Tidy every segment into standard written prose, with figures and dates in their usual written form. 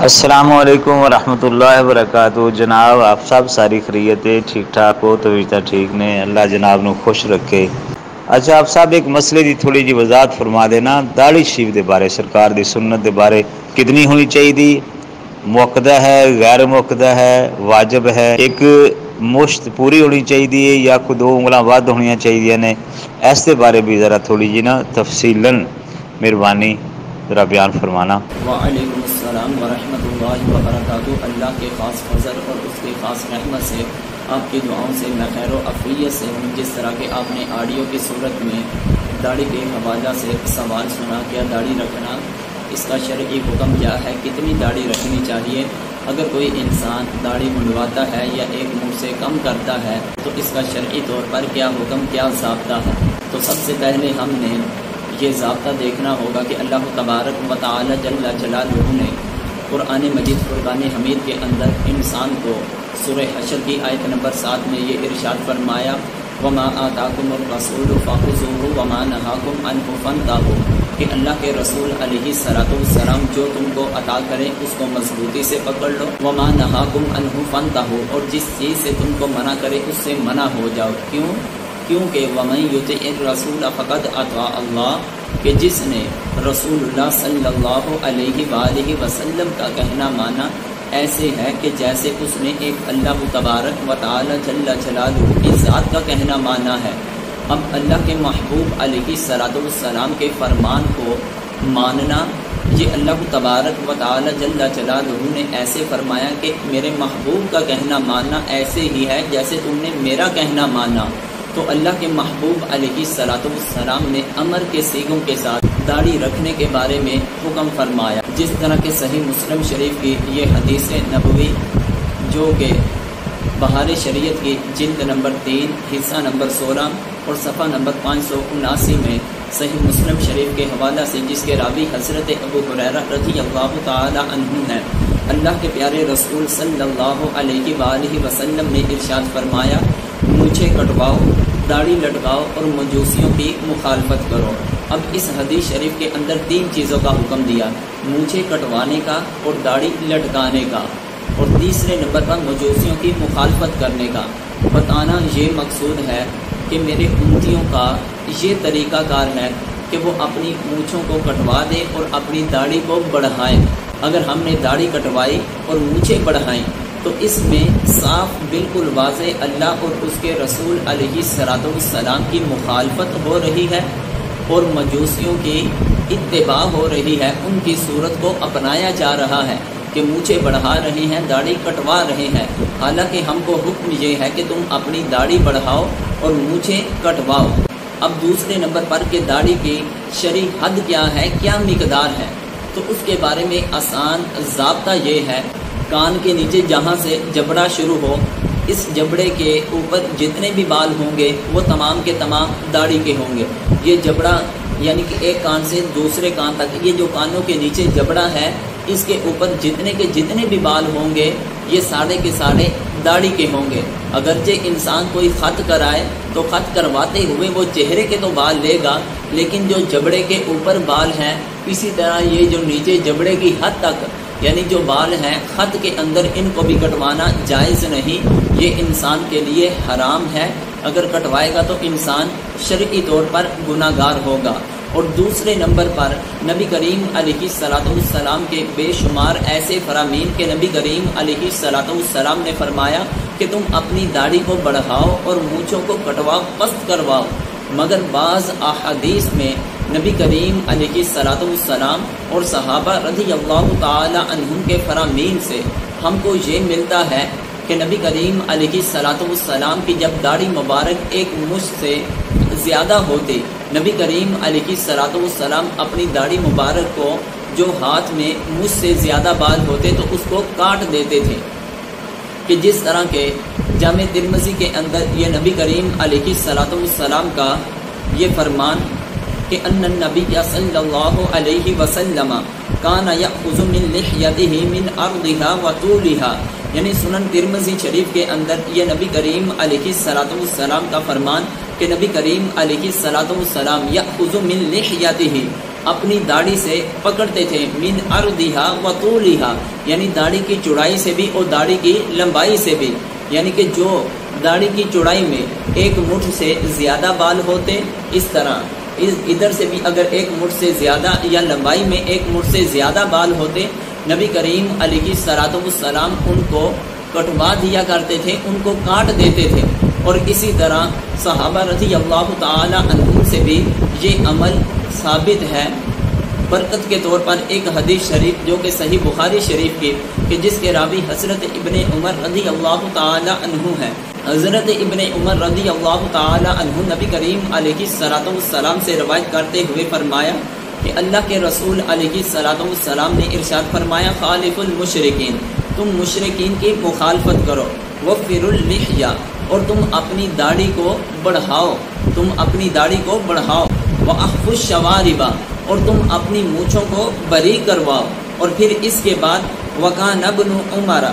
السلام علیکم ورحمۃ اللہ وبرکاتہ۔ جناب آپ سب ساری خیریت ہے، ٹھیک ٹھاک ہو تو ٹھیک نے، اللہ جناب نو خوش رکھے۔ اچھا آپ صاحب ایک مسئلے دی تھوڑی جی وضاحت فرما دینا، داڑھی شریف دے بارے، سرکار دی سنت دے بارے کتنی ہونی چاہیے، موقدہ ہے، غیر موقدہ ہے، واجب ہے، ایک مشت پوری ہونی چاہیے یا کوئی دو انگلاں ود ہونی چاہیے نے، اس دے بارے بھی ذرا تھوڑی جی نا تفصیلاً مہربانی ذرا بیان فرمانا۔ وعلیکم السلام ورحمۃ اللہ وبرکاتہ۔ اللہ کے خاص فضل اور اس کی خاص رحمت سے آپ کی دعاؤں سے میں خیر و عافیت سے ہوں۔ جس طرح کہ آپ نے آڈیو کی صورت میں داڑھی کے حوالہ سے سوال سنا، کیا داڑھی رکھنا، اس کا شرعی حکم کیا ہے، کتنی داڑھی رکھنی چاہیے، اگر کوئی انسان داڑھی منڈواتا ہے یا ایک منہ سے کم کرتا ہے تو اس کا شرعی طور پر کیا حکم، کیا ضابطہ ہے۔ تو سب سے پہلے ہم نے یہ ضابطہ دیکھنا ہوگا کہ اللہ تبارک و تعالی جل جلالہ نے قرآن مجید فرقان حمید کے اندر انسان کو سورہ حشر کی آیت نمبر 7 میں یہ ارشاد فرمایا، وما آتاکم الرسول فخذوہ وما نہاکم عنہ فانتہوا، کہ اللہ کے رسول علیہ السلام جو تم کو عطا کریں اس کو مضبوطی سے پکڑ لو، وما نہاکم عنہ فانتہوا، اور جس چیز سے تم کو منع کرے اس سے منع ہو جاؤ۔ کیونکہ وَمَن يُطِعِ الرَّسُولَ فَقَدْ أَطَاعَ اللَّهَ، کہ جس نے رسول اللہ صلی اللہ علیہ وآلہ وسلم کا کہنا مانا ایسے ہے کہ جیسے اس نے ایک اللہ تبارک و تعالی جل جلالہ کی ذات کا کہنا مانا ہے۔ اب اللہ کے محبوب علیہ السلام کے فرمان کو ماننا، یہ اللہ تبارک و تعالی جل جلالہ نے ایسے فرمایا کہ میرے محبوب کا کہنا ماننا ایسے ہی ہے جیسے تم نے میرا کہنا مانا۔ تو اللہ کے محبوب علیہ السلام نے امر کے سیغوں کے ساتھ داڑھی رکھنے کے بارے میں حکم فرمایا، جس طرح کہ صحیح مسلم شریف کی یہ حدیث نبوی جو کہ بہار شریعت کی جلد نمبر 3 حصہ نمبر 16 اور صفحہ نمبر 579 میں صحیح مسلم شریف کے حوالہ سے، جس کے راوی حضرت ابو ہریرہ رضی اللہ تعالی عنہ ہیں، اللہ کے پیارے رسول صلی اللہ علیہ وآلہ وسلم نے ارشاد فرمایا، مونچھیں کٹواؤ، داڑھی لٹکاؤ اور مجوسیوں کی مخالفت کرو۔ اب اس حدیث شریف کے اندر 3 چیزوں کا حکم دیا، مونچھیں کٹوانے کا اور داڑھی لٹکانے کا، اور تیسرے نمبر پر مجوسیوں کی مخالفت کرنے کا۔ بتانا یہ مقصود ہے کہ میرے امتیوں کا یہ طریقہ کار ہے کہ وہ اپنی مونچھوں کو کٹوا دیں اور اپنی داڑھی کو بڑھائیں۔ اگر ہم نے داڑھی کٹوائی اور مونچھیں بڑھائیں تو اس میں صاف بالکل واضح اللہ اور اس کے رسول علیہ السلام کی مخالفت ہو رہی ہے اور مجوسیوں کی اتباع ہو رہی ہے، ان کی صورت کو اپنایا جا رہا ہے کہ مونچھیں بڑھا رہے ہیں، داڑھی کٹوا رہے ہیں، حالانکہ ہم کو حکم یہ ہے کہ تم اپنی داڑھی بڑھاؤ اور مونچھیں کٹواؤ۔ اب دوسرے نمبر پر کہ داڑھی کی شرعی حد کیا ہے، کیا مقدار ہے، تو اس کے بارے میں آسان ضابطہ یہ ہے، کان کے نیچے جہاں سے جبڑا شروع ہو، اس جبڑے کے اوپر جتنے بھی بال ہوں گے وہ تمام کے تمام داڑھی کے ہوں گے۔ یہ جبڑا یعنی کہ ایک کان سے دوسرے کان تک، یہ جو کانوں کے نیچے جبڑا ہے اس کے اوپر جتنے کے جتنے بھی بال ہوں گے یہ سارے کے سارے داڑھی کے ہوں گے۔ اگرچہ انسان کوئی خط کرائے تو خط کرواتے ہوئے وہ چہرے کے تو بال لے گا، لیکن جو جبڑے کے اوپر بال ہیں، اسی طرح یہ جو نیچے جبڑے کی حد تک یعنی جو بال ہیں خط کے اندر، ان کو بھی کٹوانا جائز نہیں، یہ انسان کے لیے حرام ہے۔ اگر کٹوائے گا تو انسان شرعی طور پر گناہ گار ہوگا۔ اور دوسرے نمبر پر نبی کریم علیہ السلام کے بے شمار ایسے فرامین کہ نبی کریم علیہ السلام نے فرمایا کہ تم اپنی داڑھی کو بڑھاؤ اور مونچھوں کو کٹواؤ، پست کرواؤ، مگر بعض احادیث میں نبی کریم علیہ السلام اور صحابہ رضی اللہ تعالی عنہم کے فرامین سے ہم کو یہ ملتا ہے کہ نبی کریم علیہ السلام کی جب داڑھی مبارک ایک مشت سے زیادہ ہوتی، نبی کریم علیہ السلام اپنی داڑھی مبارک کو جو ہاتھ میں مشت سے زیادہ بال ہوتے تو اس کو کاٹ دیتے تھے، کہ جس طرح کے جامع ترمذی کے اندر یہ نبی کریم علیہ السلام کا یہ فرمان کہ ان النبی صلی اللہ علیہ وسلم کان یأخذ من لحیتہ من عرضها وطولها، یعنی سنن ترمذی شریف کے اندر یہ نبی کریم علیہ السلام کا فرمان کہ نبی کریم علیہ السلام یأخذ من لحیتہ، اپنی داڑھی سے پکڑتے تھے، من عرضھا و طولھا، یعنی داڑھی کی چوڑائی سے بھی اور داڑھی کی لمبائی سے بھی، یعنی کہ جو داڑھی کی چوڑائی میں ایک مٹھ سے زیادہ بال ہوتے، اس طرح ادھر سے بھی اگر ایک مٹھ سے زیادہ یا لمبائی میں ایک مٹھ سے زیادہ بال ہوتے، نبی کریم علیہ الصلوۃ والسلام ان کو کٹوا دیا کرتے تھے، ان کو کاٹ دیتے تھے۔ اور اسی طرح صحابہ رضی اللہ تعالی عنہم سے بھی یہ عمل ثابت ہے۔ برکت کے طور پر ایک حدیث شریف جو کہ صحیح بخاری شریف کی، کہ جس کے راوی حضرت ابن عمر رضی اللہ تعالی عنہ ہے۔ حضرت ابن عمر رضی اللہ تعالی عنہ نبی کریم علیہ الصلوۃ والسلام سے روایت کرتے ہوئے فرمایا کہ اللہ کے رسول علیہ الصلوۃ والسلام نے ارشاد فرمایا، خالف المشرکین، تم مشرکین کی مخالفت کرو، وفر اللحیہ، اور تم اپنی داڑھی کو بڑھاؤ، تم اپنی داڑھی کو بڑھاؤ، وأخف الشوارب، اور تم اپنی مونچھوں کو بری کرواؤ۔ اور پھر اس کے بعد وکان ابن عمر،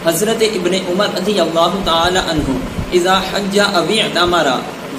حضرت ابن عمر رضی اللہ تعالی عنہ، اذا حج او اعتمر،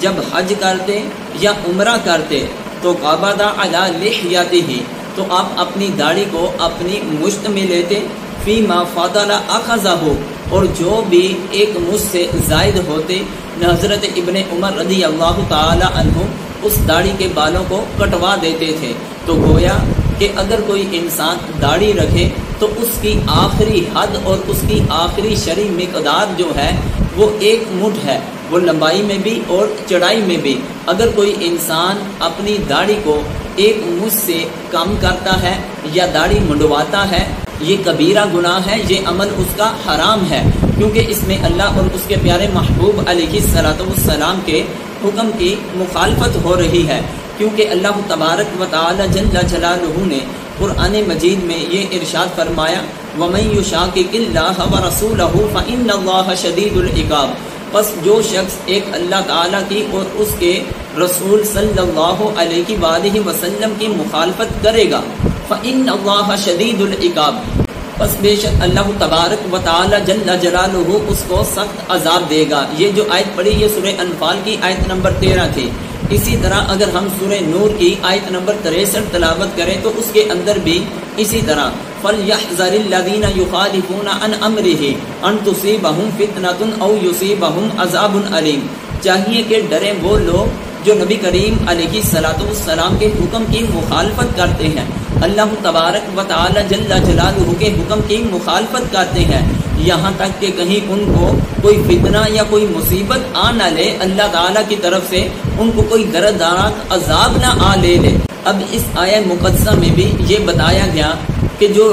جب حج کرتے یا عمرہ کرتے تو قبض علی لحیتہ، تو آپ اپنی داڑھی کو اپنی مشت میں لیتے، فیما فضل اخذہ، اور جو بھی ایک مشت سے زائد ہوتے حضرت ابن عمر رضی اللہ تعالی عنہ اس داڑھی کے بالوں کو کٹوا دیتے تھے۔ تو گویا کہ اگر کوئی انسان داڑھی رکھے تو اس کی آخری حد اور اس کی آخری شرعی مقدار جو ہے وہ ایک مٹھ ہے، وہ لمبائی میں بھی اور چڑھائی میں بھی۔ اگر کوئی انسان اپنی داڑھی کو ایک مچھ سے کم کرتا ہے یا داڑھی منڈواتا ہے، یہ کبیرہ گناہ ہے، یہ عمل اس کا حرام ہے، کیونکہ اس میں اللہ اور اس کے پیارے محبوب علیہ الصلوۃ والسلام کے حکم کی مخالفت ہو رہی ہے۔ کیونکہ اللہ تبارک و تعالی جل جلالہ نے قرآن مجید میں یہ ارشاد فرمایا، وَمَن يُشَاقِقِ اللَّهَ وَرَسُولَهُ فَإِنَّ اللَّهَ شَدِيدُ الْعِقَابِ، پس جو شخص ایک اللہ تعالیٰ کی اور اس کے رسول صلی اللہ علیہ وآلہ وسلم کی مخالفت کرے گا، فَإِنَّ اللَّهَ شَدِيدُ الْعِقَابِ، پس بے شک اللہ تبارک و تعالی جل جلالہ اس کو سخت عذاب دے گا۔ یہ جو آیت پڑھی یہ سورہ انفال کی آیت نمبر 13 تھی۔ اسی طرح اگر ہم سورہ نور کی آیت نمبر 63 تلاوت کریں تو اس کے اندر بھی اسی طرح فَلْيَحْذَرِ الَّذِينَ يُخَالِفُونَ عَنْ أَمْرِهِ أَنْ تُصِيبَهُمْ فِتْنَةٌ أَوْ يُصِيبَهُمْ عَذَابٌ أَلِيمٌ، چاہیے کہ ڈریں وہ لوگ جو نبی کریم علیہ الصلوۃ والسلام کے حکم کی مخالفت کرتے ہیں، اللہ تبارک و تعالی جل جلالہ کے حکم کی مخالفت کرتے ہیں، یہاں تک کہ کہیں ان کو کوئی فتنہ یا کوئی مصیبت آ نہ لے، اللہ تعالیٰ کی طرف سے ان کو کوئی دردناک عذاب نہ آ لے۔ اب اس آیہ مقدسہ میں بھی یہ بتایا گیا کہ جو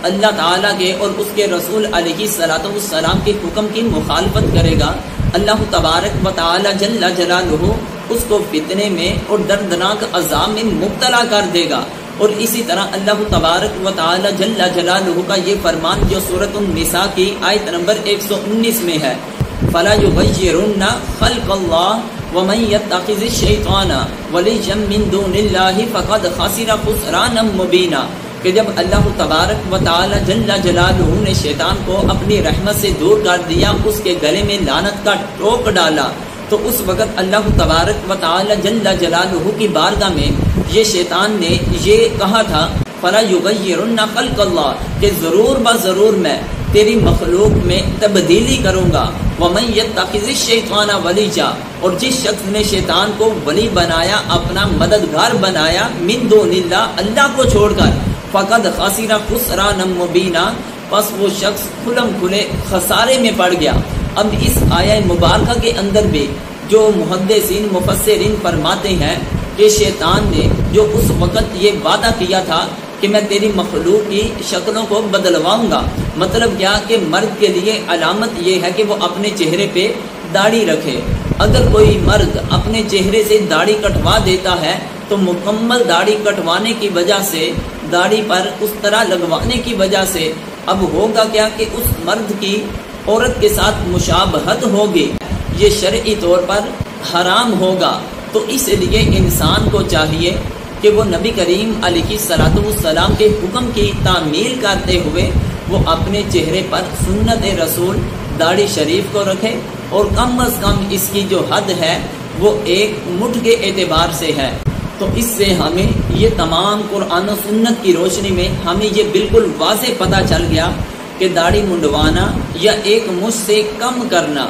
اللہ تعالیٰ کے اور اس کے رسول علیہ الصلوۃ والسلام کے حکم کی مخالفت کرے گا، اللہ تبارک و تعالی جل جلالہ اس کو فتنے میں اور دردناک عذاب میں مبتلا کر دے گا۔ اور اسی طرح اللہ تبارک و تعالی جل جلالہ کا یہ فرمان جو سورۃ النساء کی آیت نمبر 119 میں ہے، فَلَا يُغَيِّرُنَّ خَلْقَ اللَّهِ وَمَن يَتَّخِذِ الشَّيْطَانَ وَلِيًّا مِن دُونِ اللَّهِ فَقَدْ خَسِرَ خُسْرَانًا مُبِينًا، کہ جب اللہ تبارک و تعالی جل جلالہ نے شیطان کو اپنی رحمت سے دور کر دیا، اس کے گلے میں لعنت کا ٹوک ڈالا، تو اس وقت اللہ تبارک و تعالی جل جلالہ کی بارگاہ میں یہ شیطان نے یہ کہا تھا، فَلَا يُغَيِّرُنَّ خَلْقَ اللَّهِ، کہ ضرور بضرور میں تیری مخلوق میں تبدیلی کروں گا، وَمَن يَتَّخِذِ الشَّيْطَانَ وَلِيًّا، اور جس شخص نے شیطان کو ولی بنایا، اپنا مددگار بنایا، من دون اللہ، اللہ کو چھوڑ کر، فقد خسر خسرانا مبینا، پس وہ شخص کھلم کھلے خسارے میں پڑ گیا۔ اب اس آیہ مبارکہ کے اندر بھی جو محدثین مفسرین فرماتے ہیں کہ شیطان نے جو اس وقت یہ وعدہ کیا تھا کہ میں تیری مخلوق کی شکلوں کو بدلواؤں گا، مطلب کیا کہ مرد کے لیے علامت یہ ہے کہ وہ اپنے چہرے پہ داڑھی رکھے۔ اگر کوئی مرد اپنے چہرے سے داڑھی کٹوا دیتا ہے تو مکمل داڑھی کٹوانے کی وجہ سے، داڑھی پر اس طرح لگوانے کی وجہ سے اب ہوگا کیا کہ اس مرد کی عورت کے ساتھ مشابہت ہوگی، یہ شرعی طور پر حرام ہوگا۔ تو اس لیے انسان کو چاہیے کہ وہ نبی کریم علیہ الصلوۃ والسلام کے حکم کی تعمیل کرتے ہوئے وہ اپنے چہرے پر سنت رسول داڑھی شریف کو رکھے، اور کم از کم اس کی جو حد ہے وہ ایک مٹھ کے اعتبار سے ہے۔ تو اس سے ہمیں یہ تمام قرآن و سنت کی روشنی میں ہمیں یہ بالکل واضح پتہ چل گیا کہ داڑھی منڈوانا یا ایک مجھ سے کم کرنا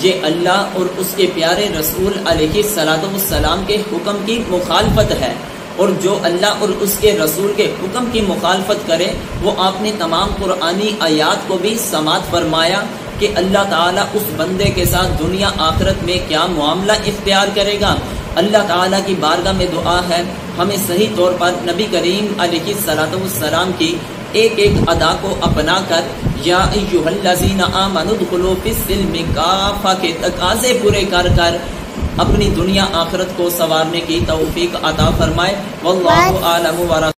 یہ اللہ اور اس کے پیارے رسول علیہ السلام کے حکم کی مخالفت ہے، اور جو اللہ اور اس کے رسول کے حکم کی مخالفت کرے وہ آپ نے تمام قرآنی آیات کو بھی سماعت فرمایا کہ اللہ تعالیٰ اس بندے کے ساتھ دنیا آخرت میں کیا معاملہ اختیار کرے گا۔ اللہ تعالیٰ کی بارگاہ میں دعا ہے ہمیں صحیح طور پر نبی کریم علیہ السلام کی ایک ایک ادا کو اپنا کر یا ایھا الذین آمنوا ادخلوا فی السلم کافہ کے تقاضے پورے کر کر اپنی دنیا آخرت کو سنوارنے کی توفیق عطا فرمائے۔ واللہ اعلم